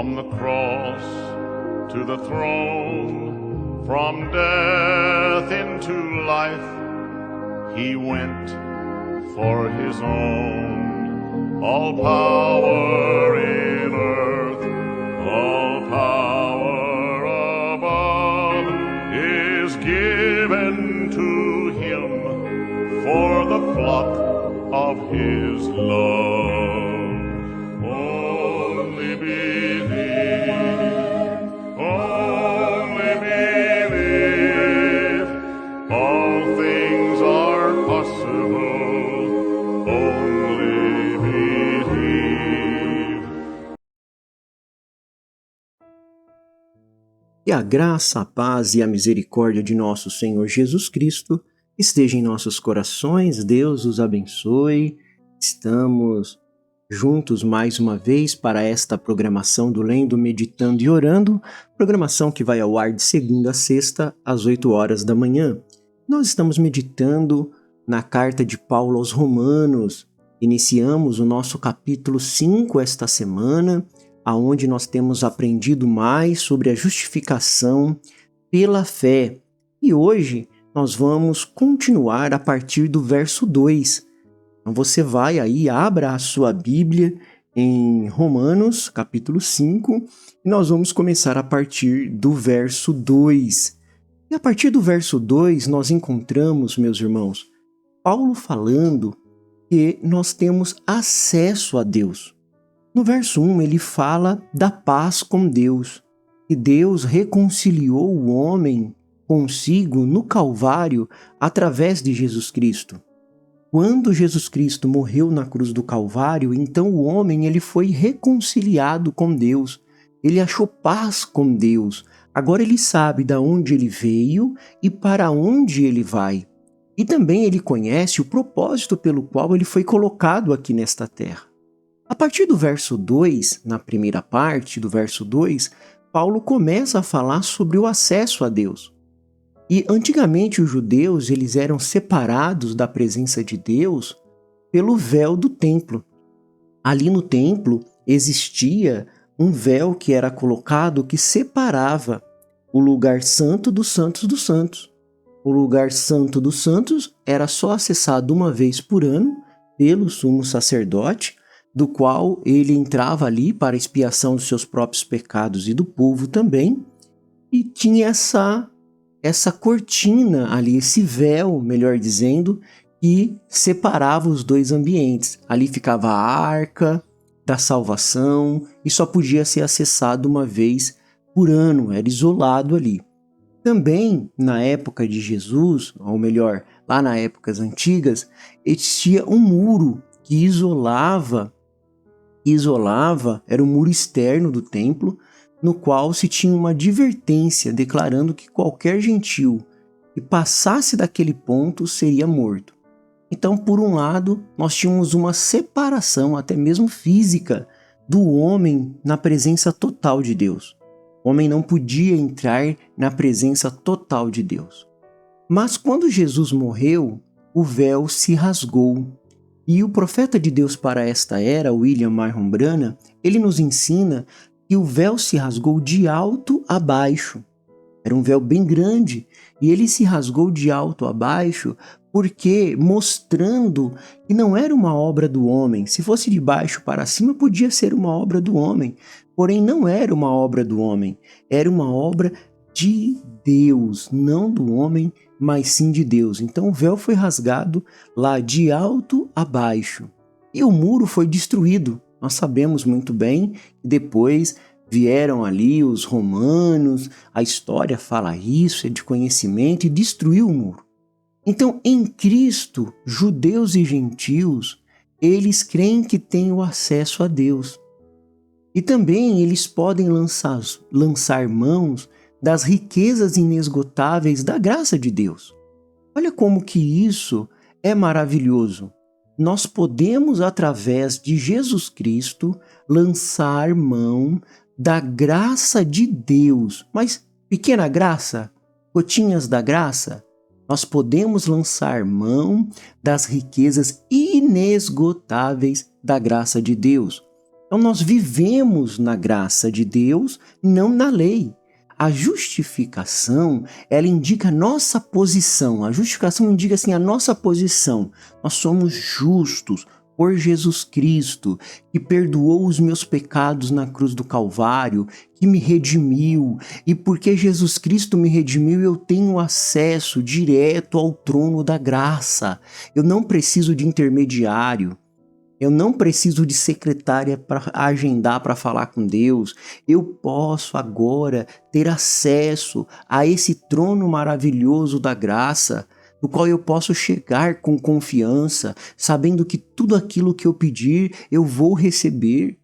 From the cross to the throne, from death into life, he went for his own. All power in earth, all power above is given to him for the flock of his love. Only believe, all things are possible. Only believe. Que a graça, a paz e a misericórdia de nosso Senhor Jesus Cristo esteja em nossos corações. Deus os abençoe. Estamos juntos mais uma vez para esta programação do Lendo, Meditando e Orando, programação que vai ao ar de segunda a sexta, às 8 horas da manhã. Nós estamos meditando na carta de Paulo aos Romanos. Iniciamos o nosso capítulo 5 esta semana, aonde nós temos aprendido mais sobre a justificação pela fé. E hoje nós vamos continuar a partir do verso 2. Então você vai aí, abra a sua Bíblia em Romanos, capítulo 5, e nós vamos começar a partir do verso 2. E a partir do verso 2 nós encontramos, meus irmãos, Paulo falando que nós temos acesso a Deus. No verso 1 ele fala da paz com Deus, que Deus reconciliou o homem consigo no Calvário através de Jesus Cristo. Quando Jesus Cristo morreu na cruz do Calvário, então o homem ele foi reconciliado com Deus. Ele achou paz com Deus. Agora ele sabe de onde ele veio e para onde ele vai. E também ele conhece o propósito pelo qual ele foi colocado aqui nesta terra. A partir do verso 2, na primeira parte do verso 2, Paulo começa a falar sobre o acesso a Deus. E antigamente os judeus eles eram separados da presença de Deus pelo véu do templo. Ali no templo existia um véu que era colocado que separava o lugar santo dos santos dos santos. O lugar santo dos santos era só acessado uma vez por ano pelo sumo sacerdote, do qual ele entrava ali para a expiação dos seus próprios pecados e do povo também, e tinha essa cortina ali, esse véu, melhor dizendo, que separava os dois ambientes. Ali ficava a arca da salvação e só podia ser acessado uma vez por ano, era isolado ali. Também na época de Jesus, ou melhor, lá nas épocas antigas, existia um muro que isolava, era o muro externo do templo, no qual se tinha uma advertência declarando que qualquer gentil que passasse daquele ponto seria morto. Então, por um lado, nós tínhamos uma separação, até mesmo física, do homem na presença total de Deus. O homem não podia entrar na presença total de Deus. Mas quando Jesus morreu, o véu se rasgou. E o profeta de Deus para esta era, William Marion Branham, ele nos ensina que o véu se rasgou de alto a baixo. Era um véu bem grande e ele se rasgou de alto a baixo porque mostrando que não era uma obra do homem. Se fosse de baixo para cima, podia ser uma obra do homem. Porém, não era uma obra do homem. Era uma obra de Deus, não do homem, mas sim de Deus. Então o véu foi rasgado lá de alto a baixo. E o muro foi destruído. Nós sabemos muito bem que depois vieram ali os romanos, a história fala isso, é de conhecimento, e destruiu o muro. Então, em Cristo, judeus e gentios, eles creem que têm o acesso a Deus. E também eles podem lançar mãos das riquezas inesgotáveis da graça de Deus. Olha como que isso é maravilhoso. Nós podemos, através de Jesus Cristo, lançar mão da graça de Deus. Mas pequena graça? Gotinhas da graça? Nós podemos lançar mão das riquezas inesgotáveis da graça de Deus. Então nós vivemos na graça de Deus, não na lei. A justificação, ela indica a nossa posição. A justificação indica assim a nossa posição. Nós somos justos por Jesus Cristo, que perdoou os meus pecados na cruz do Calvário, que me redimiu. E porque Jesus Cristo me redimiu, eu tenho acesso direto ao trono da graça. Eu não preciso de intermediário. Eu não preciso de secretária para agendar para falar com Deus. Eu posso agora ter acesso a esse trono maravilhoso da graça, do qual eu posso chegar com confiança, sabendo que tudo aquilo que eu pedir, eu vou receber.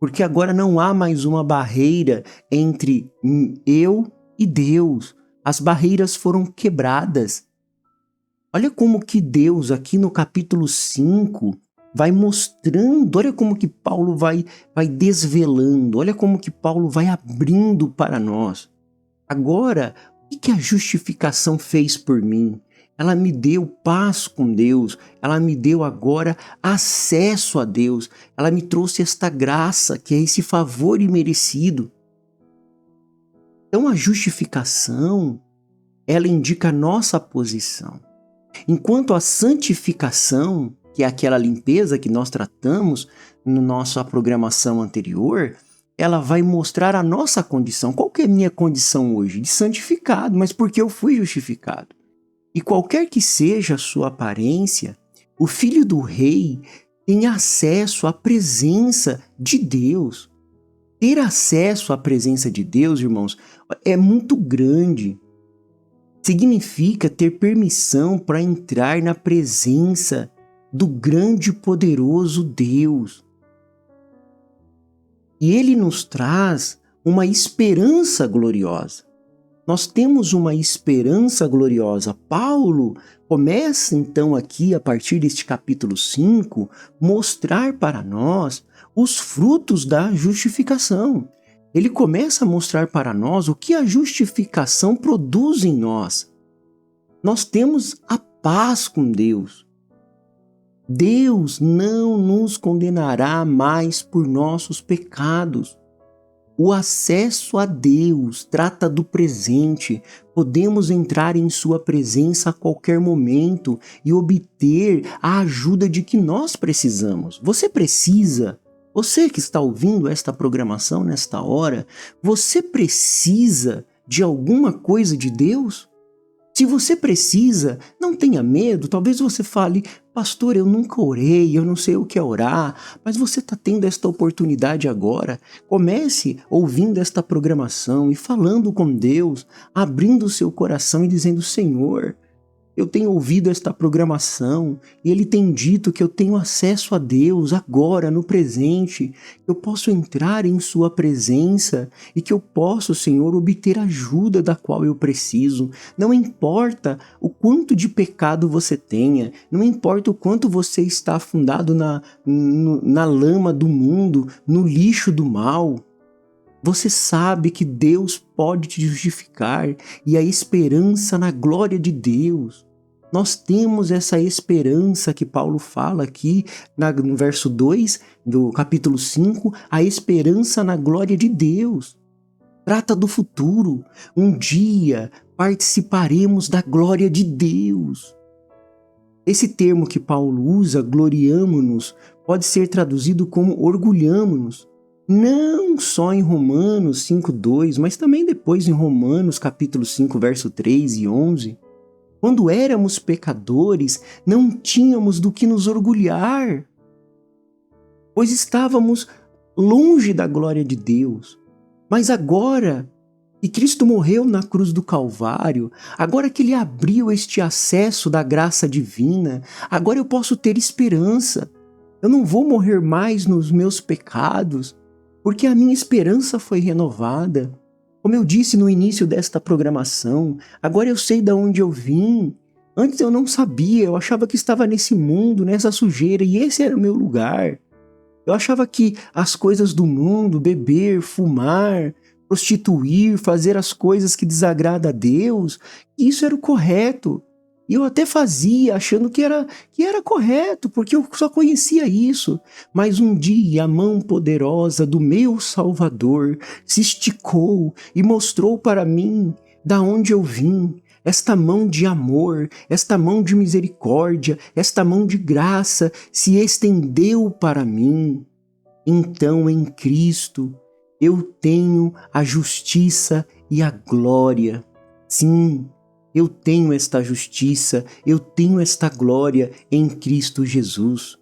Porque agora não há mais uma barreira entre eu e Deus. As barreiras foram quebradas. Olha como que Deus, aqui no capítulo 5, vai mostrando, olha como que Paulo vai desvelando, olha como que Paulo vai abrindo para nós. Agora, o que a justificação fez por mim? Ela me deu paz com Deus, ela me deu agora acesso a Deus, ela me trouxe esta graça, que é esse favor imerecido. Então a justificação, ela indica a nossa posição. Enquanto a santificação, que é aquela limpeza que nós tratamos na nossa programação anterior, ela vai mostrar a nossa condição. Qual que é a minha condição hoje? De santificado, mas porque eu fui justificado. E qualquer que seja a sua aparência, o Filho do Rei tem acesso à presença de Deus. Ter acesso à presença de Deus, irmãos, é muito grande. Significa ter permissão para entrar na presença do grande e poderoso Deus. E Ele nos traz uma esperança gloriosa. Nós temos uma esperança gloriosa. Paulo começa então aqui, a partir deste capítulo 5, mostrar para nós os frutos da justificação. Ele começa a mostrar para nós o que a justificação produz em nós. Nós temos a paz com Deus. Deus não nos condenará mais por nossos pecados. O acesso a Deus trata do presente. Podemos entrar em sua presença a qualquer momento e obter a ajuda de que nós precisamos. Você que está ouvindo esta programação nesta hora, você precisa de alguma coisa de Deus? Se você precisa, não tenha medo. Talvez você fale, pastor, eu nunca orei, eu não sei o que é orar, mas você está tendo esta oportunidade agora. Comece ouvindo esta programação e falando com Deus, abrindo o seu coração e dizendo, Senhor, eu tenho ouvido esta programação e Ele tem dito que eu tenho acesso a Deus agora, no presente, que eu posso entrar em Sua presença e que eu posso, Senhor, obter a ajuda da qual eu preciso. Não importa o quanto de pecado você tenha, não importa o quanto você está afundado na lama do mundo, no lixo do mal. Você sabe que Deus pode te justificar e a esperança na glória de Deus. Nós temos essa esperança que Paulo fala aqui no verso 2 do capítulo 5, a esperança na glória de Deus. Trata do futuro. Um dia participaremos da glória de Deus. Esse termo que Paulo usa, gloriamo-nos, pode ser traduzido como orgulhamo-nos. Não só em Romanos 5:2, mas também depois em Romanos capítulo 5, verso 3 e 11. Quando éramos pecadores, não tínhamos do que nos orgulhar, pois estávamos longe da glória de Deus. Mas agora que Cristo morreu na cruz do Calvário, agora que Ele abriu este acesso da graça divina, agora eu posso ter esperança. Eu não vou morrer mais nos meus pecados, porque a minha esperança foi renovada. Como eu disse no início desta programação, agora eu sei de onde eu vim. Antes eu não sabia, eu achava que estava nesse mundo, nessa sujeira, e esse era o meu lugar. Eu achava que as coisas do mundo, beber, fumar, prostituir, fazer as coisas que desagradam a Deus, isso era o correto. E eu até fazia, achando que era correto, porque eu só conhecia isso. Mas um dia a mão poderosa do meu Salvador se esticou e mostrou para mim da onde eu vim. Esta mão de amor, esta mão de misericórdia, esta mão de graça se estendeu para mim. Então, em Cristo, eu tenho a justiça e a glória. Sim, eu tenho esta justiça, eu tenho esta glória em Cristo Jesus.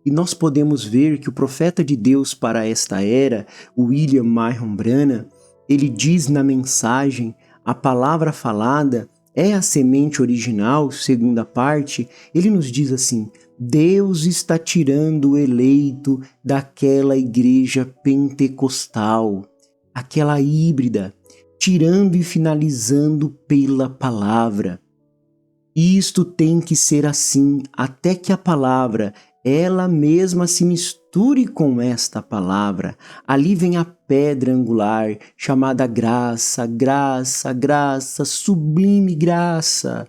E nós podemos ver que o profeta de Deus para esta era, William Marion Branham, ele diz na mensagem: a palavra falada é a semente original, segunda parte. Ele nos diz assim: Deus está tirando o eleito daquela igreja pentecostal, aquela híbrida, tirando e finalizando pela palavra. Isto tem que ser assim, até que a palavra, ela mesma se misture com esta palavra. Ali vem a pedra angular, chamada graça, graça, graça, sublime graça.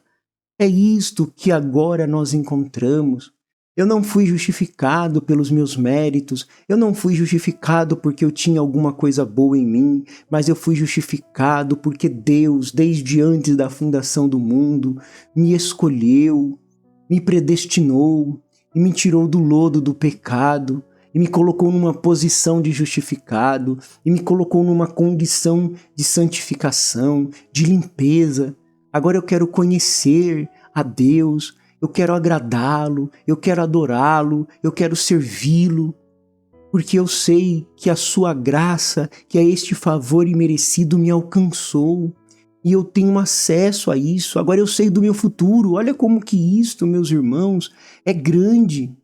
É isto que agora nós encontramos. Eu não fui justificado pelos meus méritos, eu não fui justificado porque eu tinha alguma coisa boa em mim, mas eu fui justificado porque Deus, desde antes da fundação do mundo, me escolheu, me predestinou e me tirou do lodo do pecado e me colocou numa posição de justificado e me colocou numa condição de santificação, de limpeza. Agora eu quero conhecer a Deus, eu quero agradá-lo, eu quero adorá-lo, eu quero servi-lo, porque eu sei que a sua graça, que é este favor imerecido me alcançou, e eu tenho acesso a isso. Agora eu sei do meu futuro. Olha como que isto, meus irmãos, é grande.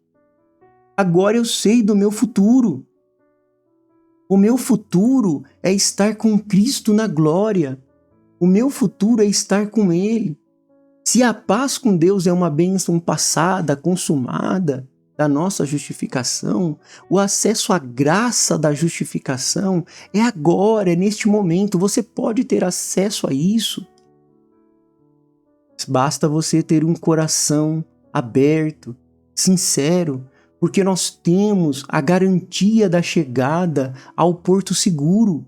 Agora eu sei do meu futuro. O meu futuro é estar com Cristo na glória. O meu futuro é estar com Ele. Se a paz com Deus é uma bênção passada, consumada, da nossa justificação, o acesso à graça da justificação é agora, é neste momento. Você pode ter acesso a isso. Basta você ter um coração aberto, sincero, porque nós temos a garantia da chegada ao porto seguro.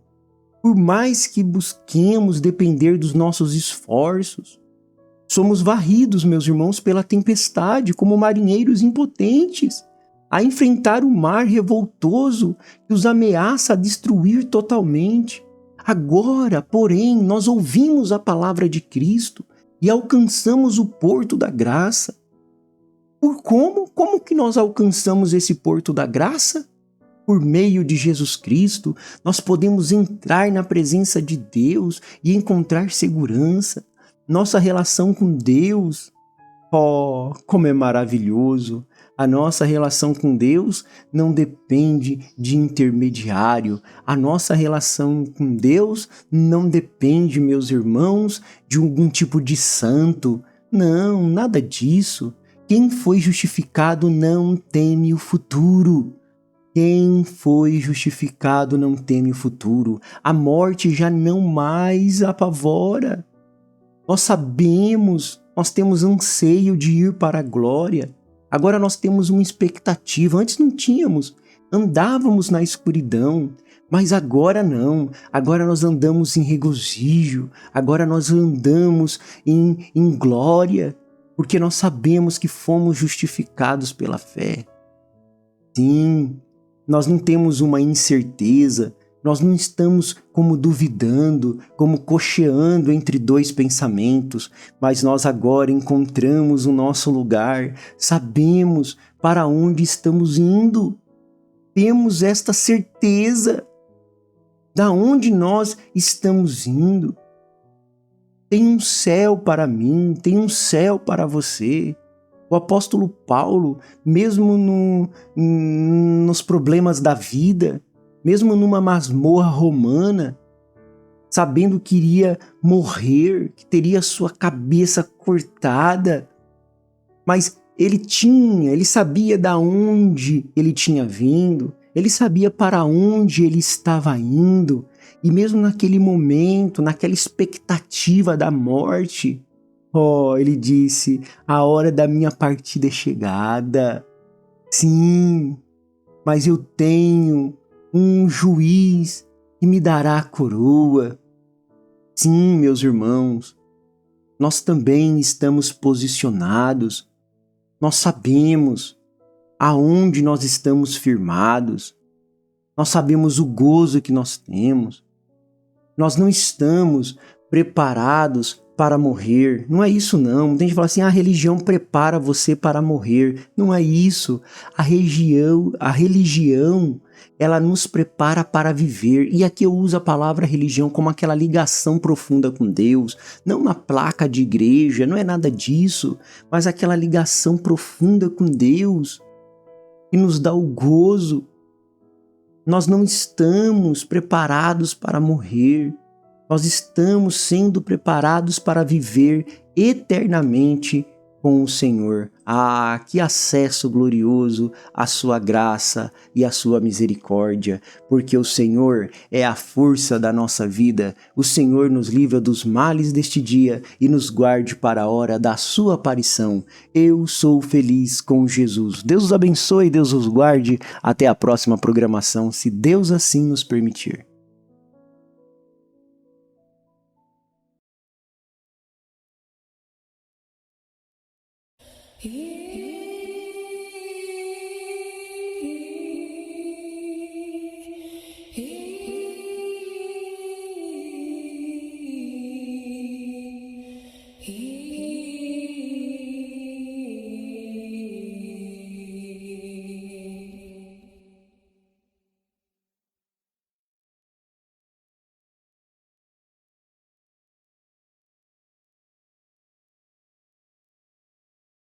Por mais que busquemos depender dos nossos esforços, somos varridos, meus irmãos, pela tempestade, como marinheiros impotentes, a enfrentar o mar revoltoso que os ameaça a destruir totalmente. Agora, porém, nós ouvimos a palavra de Cristo e alcançamos o porto da graça. Por como? Como que nós alcançamos esse porto da graça? Por meio de Jesus Cristo, nós podemos entrar na presença de Deus e encontrar segurança. Nossa relação com Deus, como é maravilhoso! A nossa relação com Deus não depende de intermediário. A nossa relação com Deus não depende, meus irmãos, de algum tipo de santo. Não, nada disso. Quem foi justificado não teme o futuro. Quem foi justificado não teme o futuro. A morte já não mais apavora. Nós sabemos, nós temos anseio de ir para a glória. Agora nós temos uma expectativa. Antes não tínhamos, andávamos na escuridão, mas agora não. Agora nós andamos em regozijo, agora nós andamos em glória, porque nós sabemos que fomos justificados pela fé. Sim, nós não temos uma incerteza, nós não estamos como duvidando, como cocheando entre dois pensamentos, mas nós agora encontramos o nosso lugar, sabemos para onde estamos indo, temos esta certeza da onde nós estamos indo. Tem um céu para mim, tem um céu para você. O apóstolo Paulo, mesmo nos problemas da vida, mesmo numa masmorra romana, sabendo que iria morrer, que teria sua cabeça cortada, mas ele sabia da onde ele tinha vindo, ele sabia para onde ele estava indo, e mesmo naquele momento, naquela expectativa da morte, Oh, ele disse: a hora da minha partida é chegada. Sim, mas eu tenho um juiz que me dará a coroa. Sim, meus irmãos, nós também estamos posicionados. Nós sabemos aonde nós estamos firmados. Nós sabemos o gozo que nós temos. Nós não estamos preparados para morrer. Não é isso não. Tem gente que fala assim, a religião prepara você para morrer. Não é isso. A religião, ela nos prepara para viver. E aqui eu uso a palavra religião como aquela ligação profunda com Deus. Não uma placa de igreja, não é nada disso. Mas aquela ligação profunda com Deus que nos dá o gozo. Nós não estamos preparados para morrer. Nós estamos sendo preparados para viver eternamente com o Senhor. Ah, que acesso glorioso à sua graça e à sua misericórdia, porque o Senhor é a força da nossa vida. O Senhor nos livra dos males deste dia e nos guarde para a hora da sua aparição. Eu sou feliz com Jesus. Deus os abençoe, Deus os guarde. Até a próxima programação, se Deus assim nos permitir. He